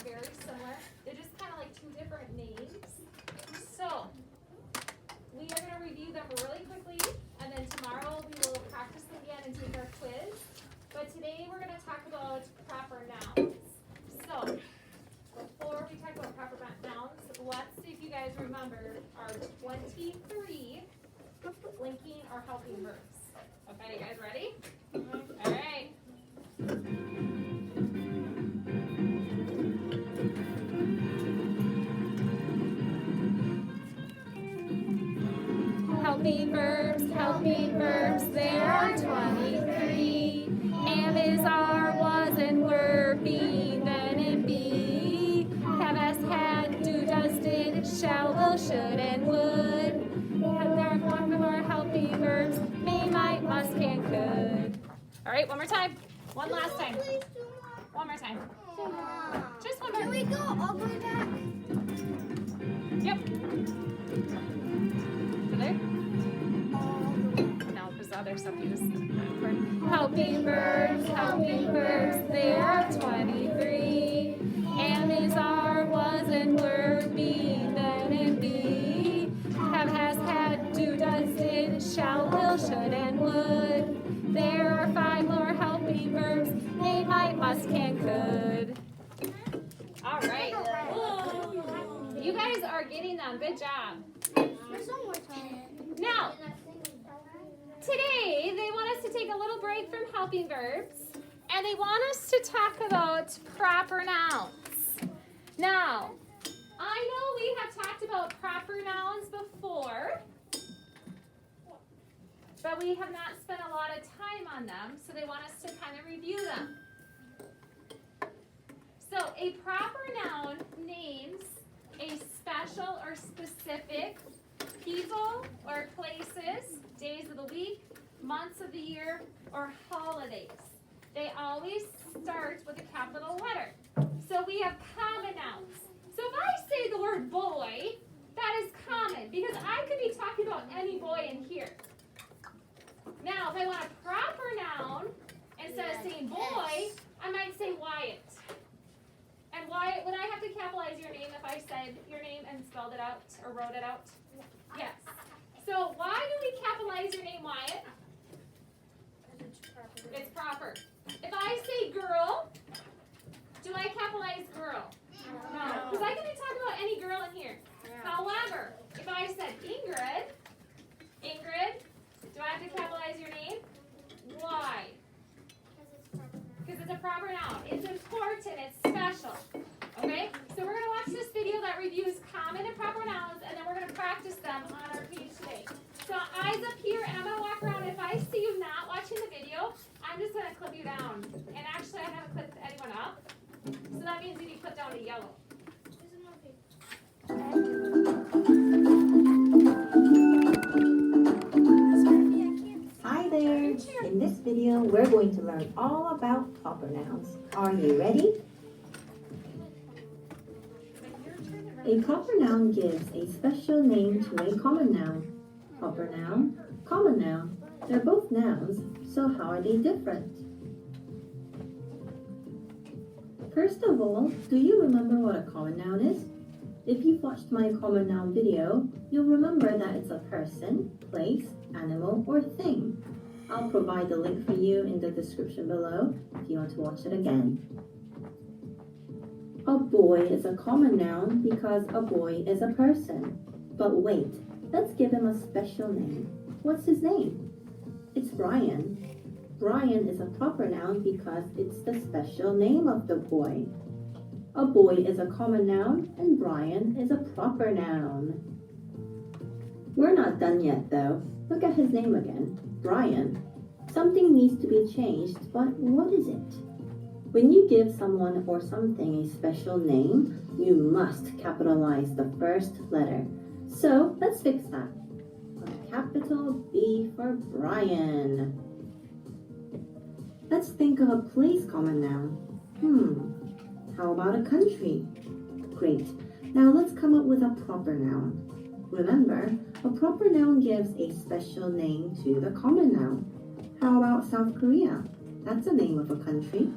very similar. They're just kind of like two different names. So, we are going to review them really quickly, and then tomorrow we will practice them again and take our quiz. But today we're going to talk about proper nouns. So, before we talk about proper nouns, let's see if you guys remember our 23 linking or helping verbs. Okay, you guys ready? All right. Helping verbs, there are 23. Am, is, are, was, and were, be, then, and be. Have, has, had, do, does, did, shall, will, should, and would. There are four more helping verbs, may, might, must, can, could. All right, one more time. One last time. One more time. Just one more. Can we go all the way back? Yep. There? No, because other stuff you just helping verbs, there are 23. Am, is, are, was, and were, be, then, and be. Have, has, had, do, does, did, shall, will, should, and would. There are 5 more helping verbs, may, might, must, can, could. All right. Whoa. You guys are getting them. Good job. Now, today they want us to take a little break from helping verbs, and they want us to talk about proper nouns. Now, I know we have talked about proper nouns before, but we have not spent a lot of time on them, so they want us to kind of review them. So, a proper noun names a special or specific people or places, days of the week, months of the year, or holidays. They always start with a capital letter. So we have common nouns. So if I say the word boy, that is common because I could be talking about any boy in here. Now, if I want a proper noun, instead of saying boy, I might say Wyatt. And Wyatt, would I have to capitalize your name if I said your name and spelled it out or wrote it out? Yes. So why do we capitalize your name, Wyatt? It's proper. If I say girl, do I capitalize girl? No. Because I can be talking about any girl in here. However, if I said Ingrid, do I have to capitalize your name? Why? Because it's a proper noun. It's important. It's special. Okay? So we're going to watch this video that reviews common and proper nouns, and then we're going to practice them on our page today. So eyes up here, and I'm going to walk around. If I see you not watching the video, I'm just going to clip you down. And actually, I haven't clipped anyone up. So that means you need to clip down to yellow. Hi there! In this video, we're going to learn all about proper nouns. Are you ready? A proper noun gives a special name to a common noun. Proper noun, common noun. They're both nouns, so how are they different? First of all, do you remember what a common noun is? If you've watched my common noun video, you'll remember that it's a person, place, animal, or thing. I'll provide the link for you in the description below if you want to watch it again. A boy is a common noun because a boy is a person. But wait, let's give him a special name. What's his name? It's Brian. Brian is a proper noun because it's the special name of the boy. A boy is a common noun and Brian is a proper noun. We're not done yet though. Look at his name again, Brian. Something needs to be changed, but what is it? When you give someone or something a special name, you must capitalize the first letter. So let's fix that. A capital B for Brian. Let's think of a place common noun. How about a country? Great. Now let's come up with a proper noun. Remember, a proper noun gives a special name to the common noun. How about South Korea? That's the name of a country.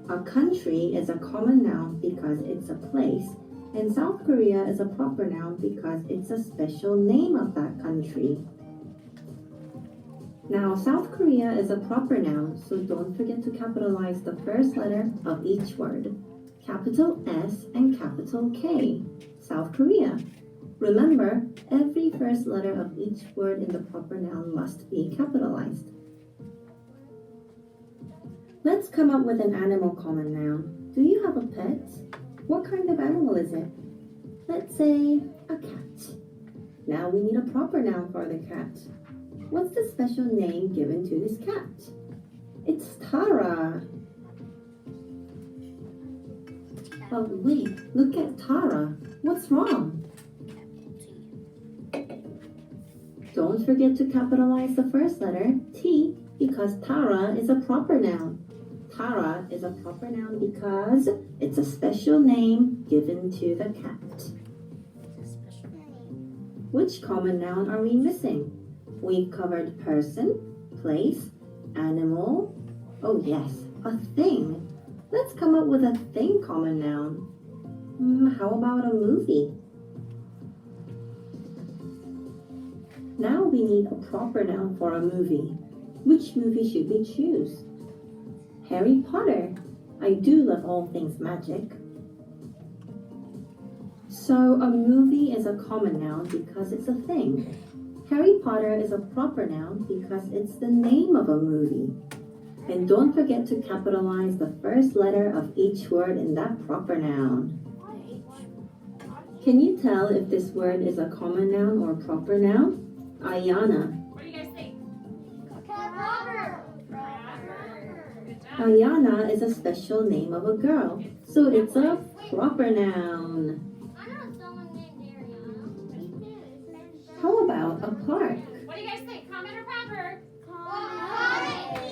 A country is a common noun because it's a place, and South Korea is a proper noun because it's a special name of that country. Now, South Korea is a proper noun, so don't forget to capitalize the first letter of each word. Capital S and capital K. South Korea. Remember, every first letter of each word in the proper noun must be capitalized. Let's come up with an animal common noun. Do you have a pet? What kind of animal is it? Let's say a cat. Now we need a proper noun for the cat. What's the special name given to this cat? It's Tara. But wait, look at Tara. What's wrong? Don't forget to capitalize the first letter, T, because Tara is a proper noun. Tara is a proper noun because it's a special name given to the cat. Which common noun are we missing? We've covered person, place, animal. Oh yes, a thing. Let's come up with a thing common noun. How about a movie? Now we need a proper noun for a movie. Which movie should we choose? Harry Potter. I do love all things magic. So a movie is a common noun because it's a thing. Harry Potter is a proper noun because it's the name of a movie. And don't forget to capitalize the first letter of each word in that proper noun. Can you tell if this word is a common noun or proper noun? Ayana. What do you guys think? Proper. Good job. Ayana is a special name of a girl, so it's a proper noun. I know someone named Ariana. How about a park? What do you guys think? Common or proper? Comment.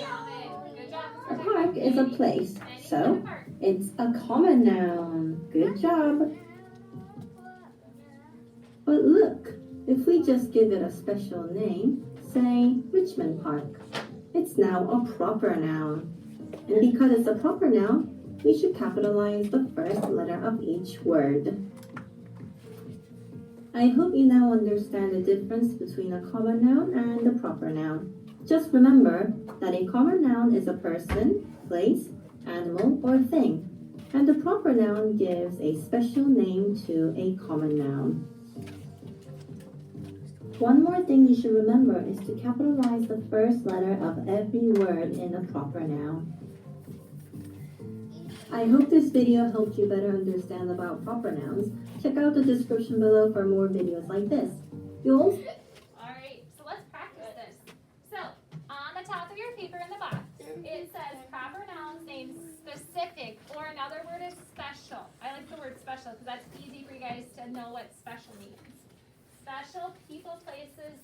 Good job. A park is a place, Any so kind of park. it's a common noun. Good job. But look, if we just give it a special name, say Richmond Park, it's now a proper noun. And because it's a proper noun, we should capitalize the first letter of each word. I hope you now understand the difference between a common noun and a proper noun. Just remember that a common noun is a person, place, animal, or thing, and a proper noun gives a special name to a common noun. One more thing you should remember is to capitalize the first letter of every word in a proper noun. I hope this video helped you better understand about proper nouns. Check out the description below for more videos like this. You'll Alright, so let's practice this. So, on the top of your paper in the box, it says proper nouns named specific, or another word is special. I like the word special because that's easy for you guys to know what special means. Special, people, places,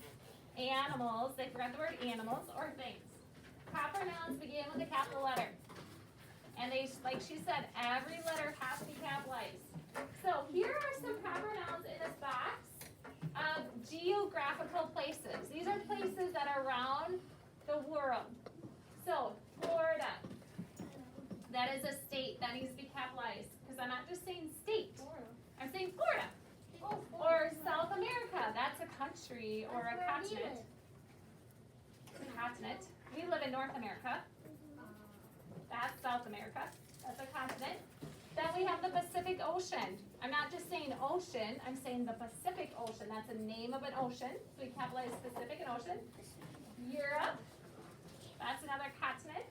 animals, they forgot the word animals, or things. Proper nouns begin with a capital letter. And they, like she said, every letter has to be capitalized. So here are some proper nouns in this box of geographical places. These are places that are around the world. So Florida, that is a state that needs to be capitalized because I'm not just saying state, I'm saying Florida. Or South America, that's a country or a continent. Continent. We live in North America. That's South America. That's a continent. Then we have the Pacific Ocean. I'm not just saying ocean, I'm saying the Pacific Ocean. That's the name of an ocean. So we capitalize Pacific and Ocean. Europe, that's another continent.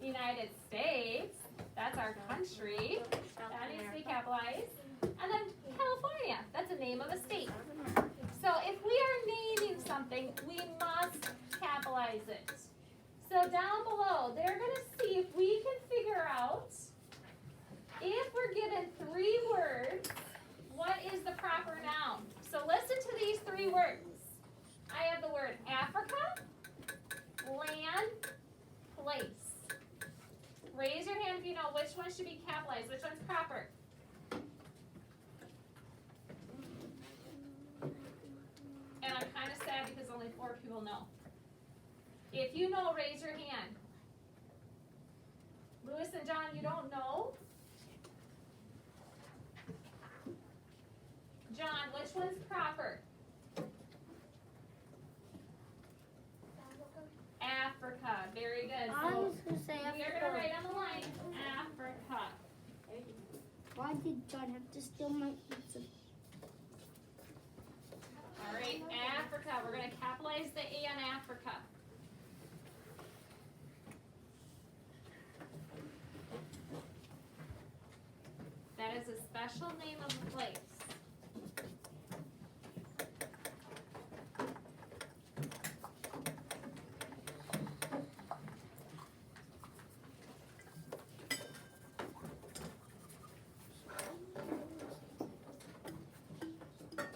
United States, that's our country. That needs to be capitalized. And then California, that's the name of a state. So if we are naming something, we must capitalize it. So down below, they're going to see if we can figure out, if we're given 3 words, what is the proper noun? So listen to these 3 words. I have the word Africa, land, place. Raise your hand if you know which one should be capitalized, which one's proper. And I'm kind of sad because only 4 people know. If you know, raise your hand. Lewis and John, you don't know? John, which one's proper? Africa. Very good. I So was gonna say we are gonna write on the line Africa. Why did John have to steal my pizza? All right, Africa. We're gonna capitalize the A on Africa. That is a special name of a place.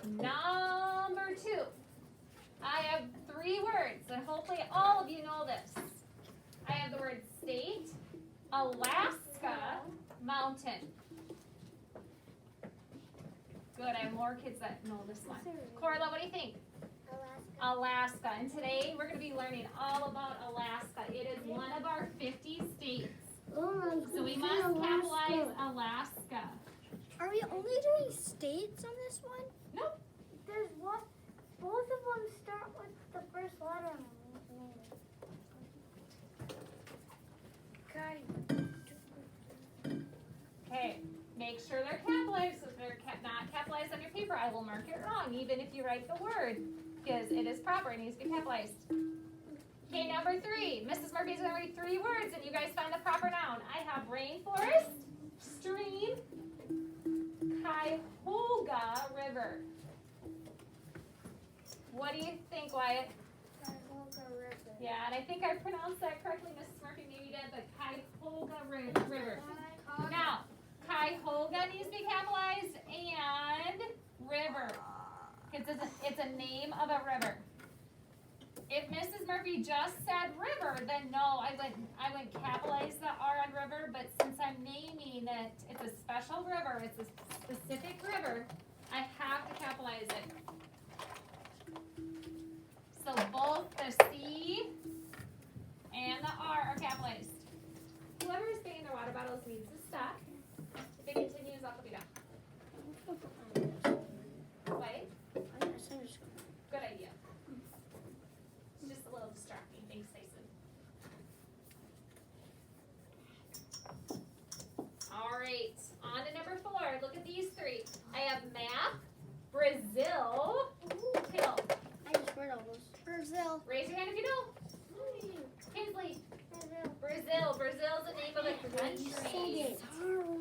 Number 2. I have 3 words, and hopefully all of you know this. I have the word state, Alaska, mountain. Good, I have more kids that know this one. Corla, what do you think? Alaska. And today we're going to be learning all about Alaska. It is one of our 50 states. So we must capitalize Alaska. Are we only doing states on this one? Nope. There's one. Both of them start with the first letter. Okay, make sure they're capitalized. If they're not capitalized on your paper, I will mark it wrong, even if you write the word, because it is proper. It needs to be capitalized. Okay, number 3. Mrs. Murphy's going to read 3 words, and you guys find the proper noun. I have rainforest, stream, Cuyahoga River. What do you think, Wyatt? Cuyahoga River. Yeah, and I think I pronounced that correctly, Mrs. Murphy. Maybe you did, but Cuyahoga River. Now, Cuyahoga needs to be capitalized and river. It's a name of a river. If Mrs. Murphy just said river, then no, I wouldn't capitalize the R on river, but since I'm naming it, it's a special river, it's a specific river, I have to capitalize it. So both the C and the R are capitalized. Whoever is bringing their water bottles needs to stop. If it continues, I'll put it down. Wait. Good idea. It's just a little distracting. Thanks, Tyson. All right, on to number 4. Look at these 3. I have map, Brazil, hill. I just read all those. Brazil. Raise your hand if you know. Kinsley. Brazil. Brazil's the name of a country.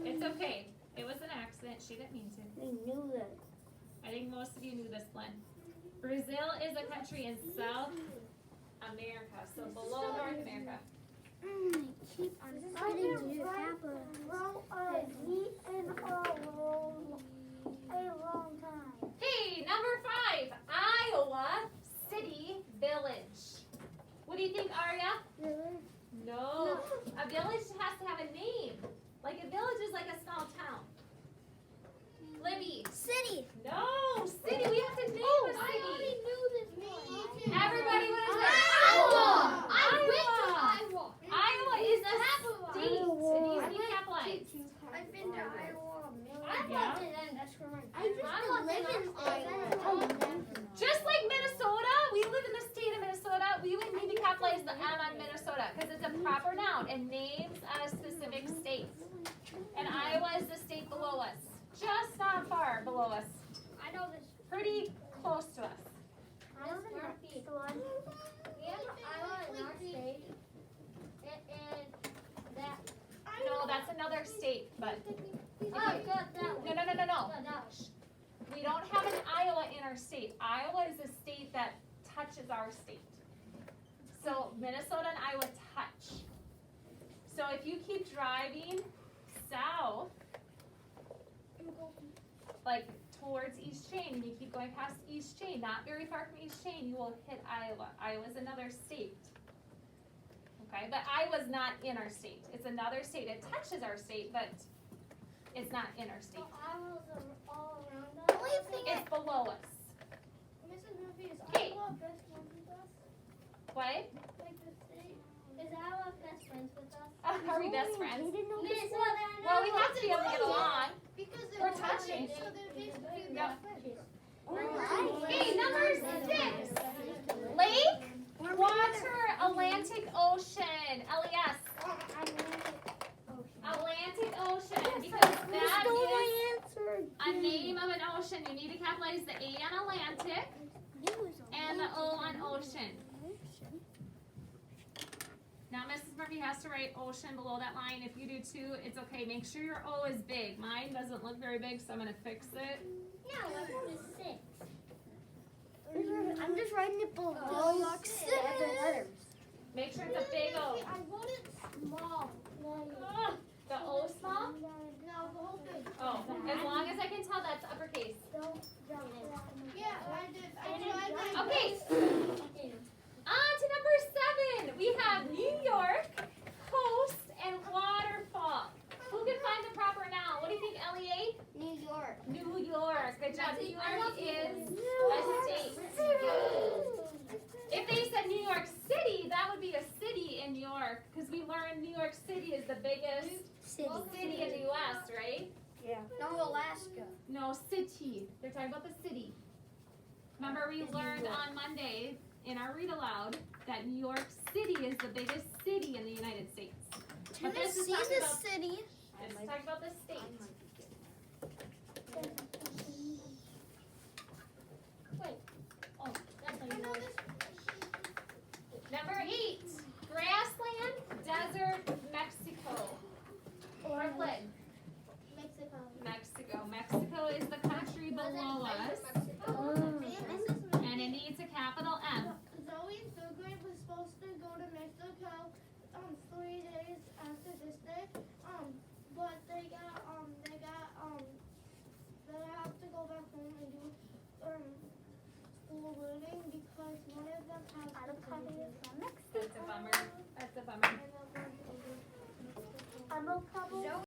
It's okay. It was an accident. She didn't mean to. I knew that. I think most of you knew this, Glenn. Brazil is a country in South America, so below North America. I keep on forgetting to happen. A long time. Hey, number 5, Iowa City Village. What do you think, Arya? Really? No. A village has to have a name. Like a village is like a small town. Libby. City. No, city. We have to name a I already city. knew this one. Everybody, what is it? Iowa. I Iowa. went to Iowa. Iowa is the state. It needs to be capitalized. I've been to Iowa a million times. Yeah. And that's where my I used to live in Iowa. Just like Minnesota, we live in the state of Minnesota. We would need to capitalize the M on Minnesota because it's a proper noun and names a specific state. And Iowa is the state below us. Just not far below us. I know this. Pretty close to us. I live in Northeast. We have Iowa in our state. And that. No, that's another state, but Oh, got that one. no. Got that one. We don't have an Iowa in our state. Iowa is a state that touches our state. So Minnesota and Iowa touch. So if you keep driving south, like towards East Chain, and you keep going past East Chain, not very far from East Chain, you will hit Iowa. Iowa's another state. Okay, but Iowa's not in our state. It's another state. It touches our state, but it's not in our state. So Iowa's all around us. It's below us. Mrs. Murphy, is Okay. Iowa best friends with us? What? Like the state? Is Iowa best friends friends with us? Are we best friends? Miss, Well, we have to be able to get along. Because We're touching. So they're basically Yeah. Alright. Okay, number 6. Lake, water, Atlantic Ocean. LES. Atlantic Ocean. Because that is a name of an ocean. You need to capitalize the A on Atlantic and the O on ocean. Now Mrs. Murphy has to write ocean below that line. If you do too, it's okay. Make sure your O is big. Mine doesn't look very big, so I'm going to fix it. Yeah, what is 6? I'm just writing it below the letters. Make sure it's a big O. I wrote it small. Ugh, the O small? No, the whole thing. Oh, as long as I can tell that's uppercase. Yeah, I did. I tried. Okay, on to number 7. We have New York, coast, and waterfall. Who can find the proper noun? What do you think, LEA? New York. New York. Good job. New York is a state. If they said New York City, that would be a city in New York, because we learned New York City is the biggest city in the U.S., right? No, Alaska. No, city. They're talking about the city. Remember we learned on Monday in our read aloud that New York City is the biggest city in the United States. But this is talking about, city. this is talking about the state. Wait. Oh, that's how you know this. Number 8, grassland, desert, Mexico. Brooklyn, Mexico. Mexico is the country below us, and it needs a capital M. Zoe in 3rd grade was supposed to go to Mexico 3 days after this day. But they have to go back home and do school learning because one of them has That's a bummer. That's a bummer. and they're going to Zoe